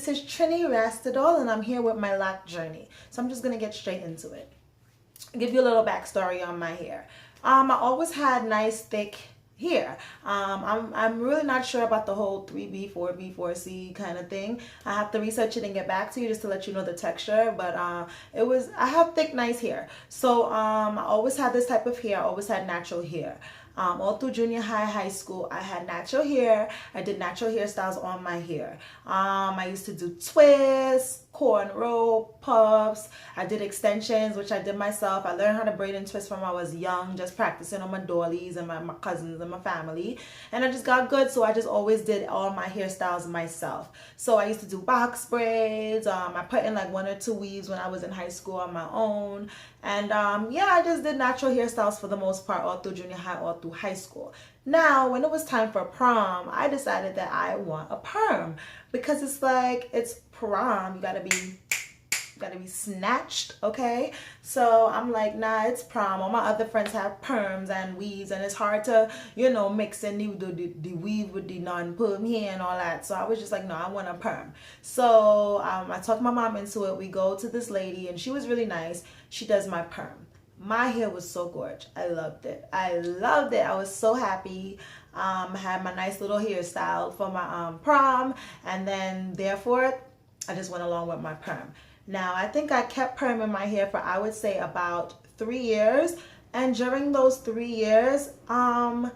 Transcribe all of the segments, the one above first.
is Trini Rastadol, and I'm here with my lock journey. So I'm just gonna get straight into it. I'll give you a little backstory on my hair. I always had nice thick hair. I'm really not sure about the whole 3B, 4B, 4C kind of thing. I have to research it and get back to you just to let you know the texture. But I have thick, nice hair. So I always had this type of hair. I always had natural hair. All through junior high, high school, I had natural hair. I did natural hairstyles on my hair. I used to do twists, cornrow, puffs. I did extensions, which I did myself. I learned how to braid and twist when I was young, just practicing on my dollies and my cousins and my family. And I just got good, so I just always did all my hairstyles myself. So I used to do box braids. I put in like 1 or 2 weaves when I was in high school on my own. And yeah, I just did natural hairstyles for the most part all through junior high, all through high school. Now, when it was time for prom, I decided that I want a perm because it's like, it's prom. You gotta be snatched, okay? So I'm like, nah, it's prom. All my other friends have perms and weaves, and it's hard to, you know, mix and the weave with the non-perm hair and all that. So I was just like, no, I want a perm. So I talked my mom into it. We go to this lady, and she was really nice. She does my perm. My hair was so gorgeous. I loved it. I loved it. I was so happy. I had my nice little hairstyle for my prom, and then therefore I just went along with my perm. Now, I think I kept perm in my hair for, I would say, about 3 years. And during those 3 years, perm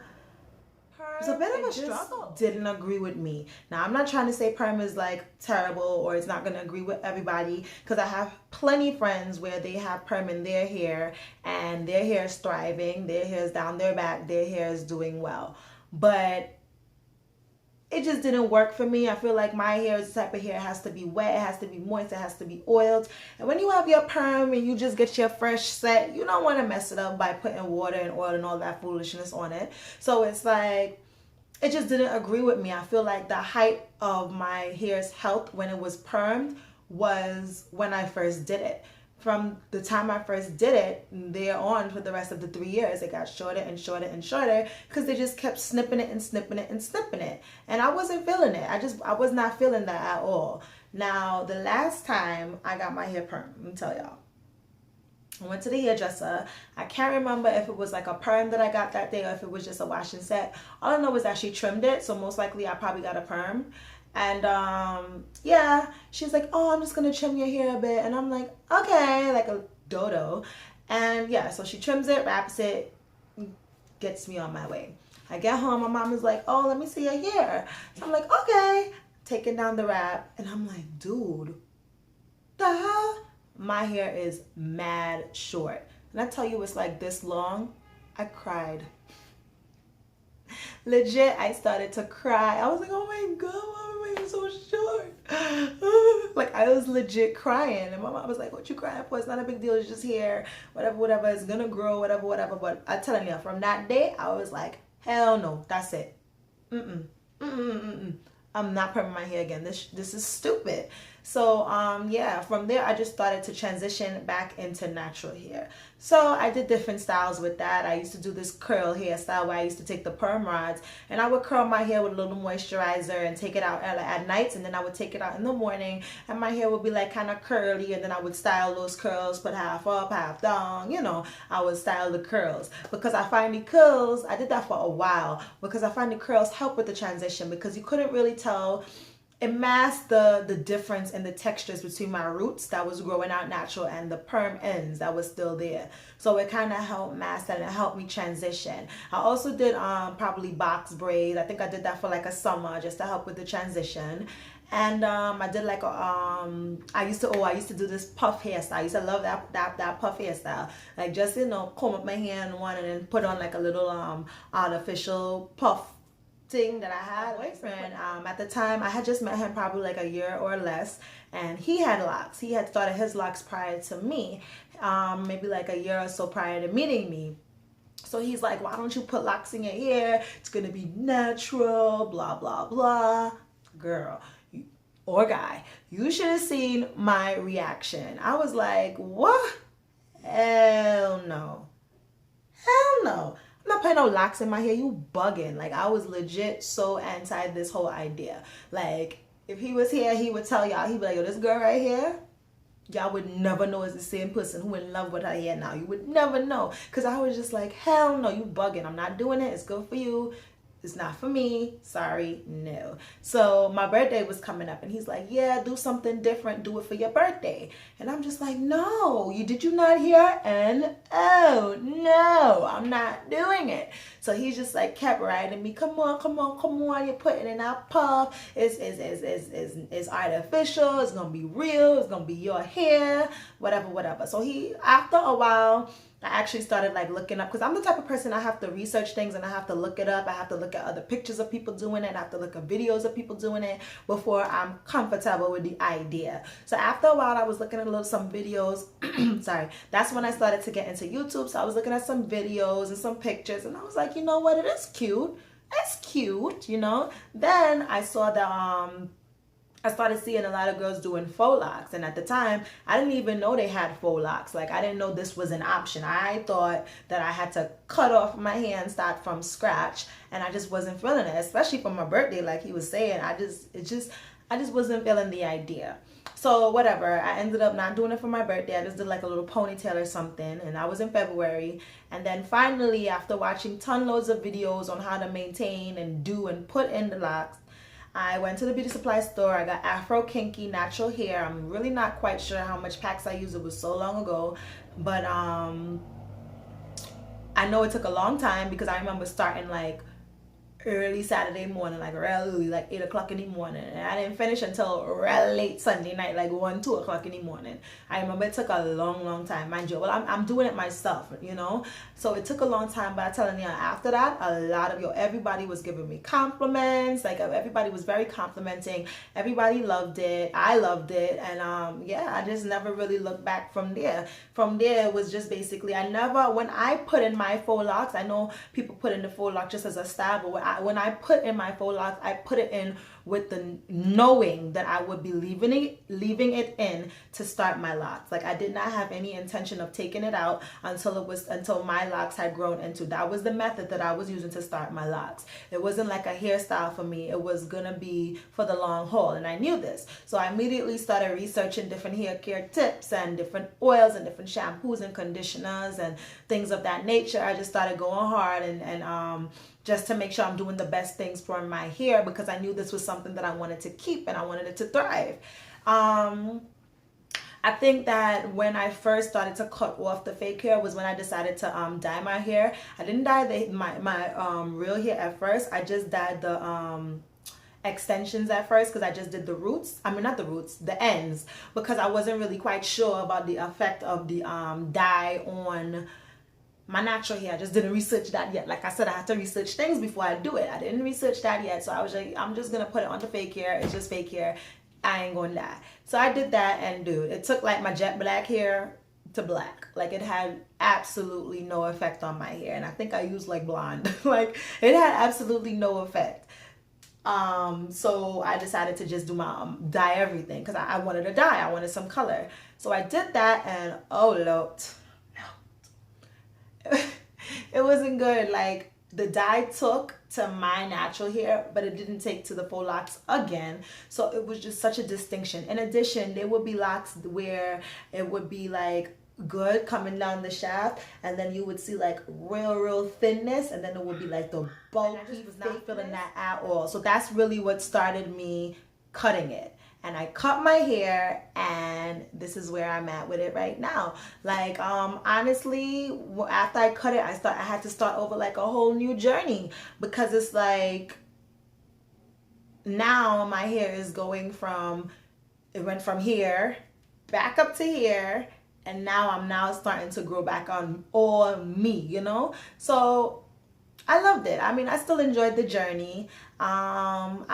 was a bit of a struggle. Didn't agree with me. Now, I'm not trying to say perm is like terrible or it's not going to agree with everybody, because I have plenty friends where they have perm in their hair and their hair is thriving, their hair is down their back, their hair is doing well. But it just didn't work for me. I feel like my hair is the type of hair, it has to be wet, it has to be moist, it has to be oiled. And when you have your perm and you just get your fresh set, you don't want to mess it up by putting water and oil and all that foolishness on it. So it's like, it just didn't agree with me. I feel like the height of my hair's health when it was permed was when I first did it. From the time I first did it, there on for the rest of the 3 years, it got shorter and shorter and shorter because they just kept snipping it and snipping it and snipping it. And I wasn't feeling it. I was not feeling that at all. Now, the last time I got my hair perm, let me tell y'all. I went to the hairdresser. I can't remember if it was like a perm that I got that day or if it was just a wash and set. All I know is that she trimmed it, so most likely I probably got a perm. And yeah, she's like, oh, I'm just gonna trim your hair a bit. And I'm like, okay, like a dodo. And yeah, so she trims it, wraps it, gets me on my way. I get home, my mom is like, oh, let me see your hair. So I'm like, okay, taking down the wrap. And I'm like, dude, the hell? My hair is mad short. And I tell you, it's like this long. I cried. Legit, I started to cry. I was like, oh my God, why am I so short? Like, I was legit crying. And my mom was like, what you crying for? It's not a big deal. It's just hair. Whatever, whatever. It's gonna grow, whatever, whatever. But I'm telling you, from that day, I was like, hell no. That's it. I'm not perming my hair again. This is stupid. So yeah, from there I just started to transition back into natural hair. So I did different styles with that. I used to do this curl hairstyle where I used to take the perm rods and I would curl my hair with a little moisturizer and take it out at nights, and then I would take it out in the morning and my hair would be like kind of curly, and then I would style those curls, put half up, half down, you know, I would style the curls because I find the curls, I did that for a while because I find the curls help with the transition because you couldn't really tell. It masked the difference in the textures between my roots that was growing out natural and the perm ends that was still there. So it kind of helped mask that and it helped me transition. I also did probably box braids. I think I did that for like a summer just to help with the transition. And I did like a I used to do this puff hairstyle. I used to love that puff hairstyle. Like just, you know, comb up my hair in one and then put on like a little artificial puff thing that I had. Boyfriend at the time, I had just met him probably like a year or less, and he had locks. He had started his locks prior to me, maybe like a year or so prior to meeting me. So he's like, why don't you put locks in your hair? It's gonna be natural, blah blah blah. Girl, or guy, you should have seen my reaction. I was like, what? Hell no. Hell no. I'm not putting no locks in my hair. You bugging. Like, I was legit so anti this whole idea. Like, If he was here, he would tell y'all, he'd be like, yo, this girl right here, y'all would never know it's the same person who in love with her hair now. You would never know. Because I was just like, hell no, you bugging. I'm not doing it. It's good for you. It's not for me. Sorry, no. So my birthday was coming up and he's like, yeah, do something different. Do it for your birthday. And I'm just like, no, did you not hear? And oh, no, I'm not doing it. So he just like kept writing me, come on, come on, come on. You're putting in our puff. It's artificial. It's going to be real. It's going to be your hair, whatever, whatever. So after a while, I actually started like looking up, because I'm the type of person, I have to research things and I have to look it up. I have to look at other pictures of people doing it. I have to look at videos of people doing it before I'm comfortable with the idea. So after a while, I was looking at some videos. Sorry. That's when I started to get into YouTube. So I was looking at some videos and some pictures and I was like, you know what? It is cute. It's cute, you know? Then I saw the, I started seeing a lot of girls doing faux locks, and at the time I didn't even know they had faux locks. Like, I didn't know this was an option. I thought that I had to cut off my hair and start from scratch, and I just wasn't feeling it, especially for my birthday. Like he was saying, I just wasn't feeling the idea. So whatever, I ended up not doing it for my birthday. I just did like a little ponytail or something, and that was in February. And then finally, after watching loads of videos on how to maintain and do and put in the locks, I went to the beauty supply store. I got Afro Kinky natural hair. I'm really not quite sure how much packs I used. It was so long ago. But I know it took a long time because I remember starting like early Saturday morning, like early, like 8 o'clock in the morning, and I didn't finish until real late Sunday night, like 1, 2 o'clock in the morning. I remember it took a long time, mind you. Well, I'm doing it myself, you know, so it took a long time. But I'm telling you, after that, a lot of everybody was giving me compliments. Like, everybody was very complimenting. Everybody loved it. I loved it. And yeah, I just never really looked back from there. From there, it was just basically, when I put in my faux locks, I know people put in the faux lock just as a style, but when I put in my faux locks, I put it in with the knowing that I would be leaving it in to start my locks. Like, I did not have any intention of taking it out until my locks had grown into. That was the method that I was using to start my locks. It wasn't like a hairstyle for me. It was gonna be for the long haul, and I knew this. So I immediately started researching different hair care tips and different oils and different shampoos and conditioners and things of that nature. I just started going hard and just to make sure I'm doing the best things for my hair, because I knew this was something that I wanted to keep and I wanted it to thrive. I think that when I first started to cut off the fake hair was when I decided to dye my hair. I didn't dye my real hair at first. I just dyed the extensions at first, because I just did the roots. I mean, not the roots, the ends, because I wasn't really quite sure about the effect of the dye on my natural hair. I just didn't research that yet. Like I said, I have to research things before I do it. I didn't research that yet. So I was like, I'm just gonna put it on the fake hair. It's just fake hair. I ain't gonna die. So I did that, and dude, it took like my jet black hair to black. Like, it had absolutely no effect on my hair. And I think I used like blonde. Like, it had absolutely no effect. So I decided to just do my dye everything, because I wanted to dye. I wanted some color. So I did that, and oh Lord, it wasn't good. Like, the dye took to my natural hair, but it didn't take to the faux locks again. So it was just such a distinction. In addition, there would be locks where it would be like good coming down the shaft, and then you would see like real thinness, and then it would be like the bulky. I just was not feeling that at all. So that's really what started me cutting it. And I cut my hair, and this is where I'm at with it right now. Like, honestly, after I cut it, I had to start over like a whole new journey, because it's like, now my hair is it went from here back up to here, and now I'm starting to grow back on all me, you know? So I loved it. I mean, I still enjoyed the journey. I'm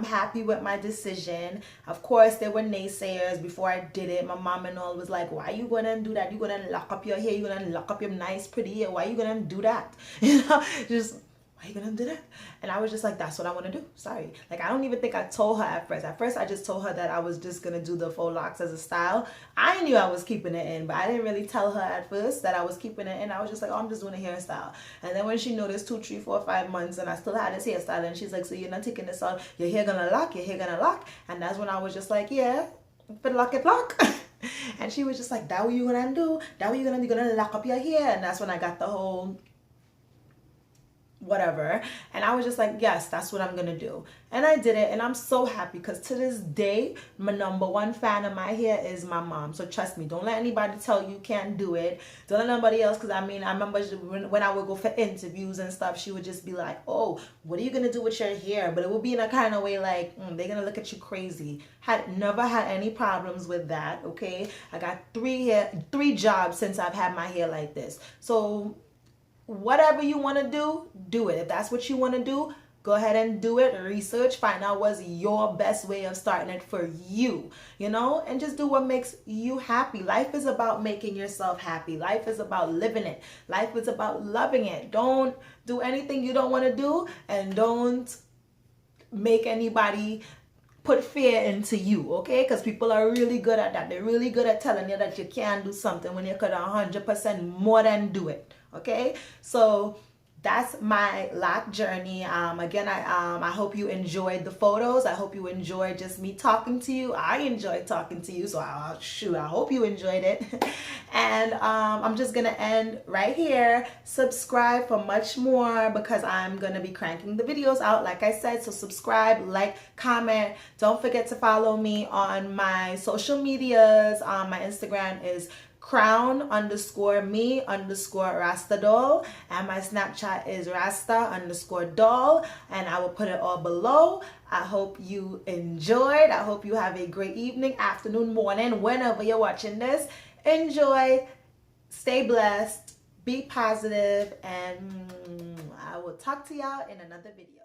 happy with my decision. Of course, there were naysayers before I did it. My mom and all was like, why you gonna do that? You gonna lock up your hair? You gonna lock up your nice, pretty hair? Why you gonna do that? You know, just why you gonna do that? And I was just like, that's what I want to do. Sorry. Like, I don't even think I told her at first. At first, I just told her that I was just gonna do the faux locks as a style. I knew I was keeping it in, but I didn't really tell her at first that I was keeping it in. I was just like, oh, I'm just doing a hairstyle. And then when she noticed 2, 3, 4, 5 months and I still had this hairstyle, and she's like, so you're not taking this out, your hair gonna lock, your hair gonna lock. And that's when I was just like, yeah, but lock it lock. And she was just like, that what you gonna do? That what you gonna do? You're gonna lock up your hair. And that's when I got the whole whatever. And I was just like, yes, that's what I'm gonna do. And I did it, and I'm so happy because to this day, my #1 fan of my hair is my mom. So trust me, don't let anybody tell you can't do it. Don't let nobody else, because I mean, I remember when I would go for interviews and stuff, she would just be like, oh, what are you gonna do with your hair? But it would be in a kind of way like, they're gonna look at you crazy. Had never had any problems with that, okay? I got 3 jobs since I've had my hair like this. So whatever you want to do it. If that's what you want to do, go ahead and do it. Research, find out what's your best way of starting it for you, you know, and just do what makes you happy. Life is about making yourself happy. Life is about living it. Life is about loving it. Don't do anything you don't want to do, and don't make anybody put fear into you, okay? Because people are really good at that. They're really good at telling you that you can't do something when you could 100% more than do it. Okay, so that's my lock journey. Again, I hope you enjoyed the photos. I hope you enjoyed just me talking to you. I enjoyed talking to you, so I hope you enjoyed it. And I'm just gonna end right here. Subscribe for much more, because I'm gonna be cranking the videos out, like I said. So subscribe, like, comment. Don't forget to follow me on my social medias. My Instagram is crown_me_rasta_doll, and my Snapchat is rasta_doll, and I will put it all below. I hope you enjoyed. I hope you have a great evening, afternoon, morning, whenever you're watching this. Enjoy, stay blessed, be positive, and I will talk to y'all in another video.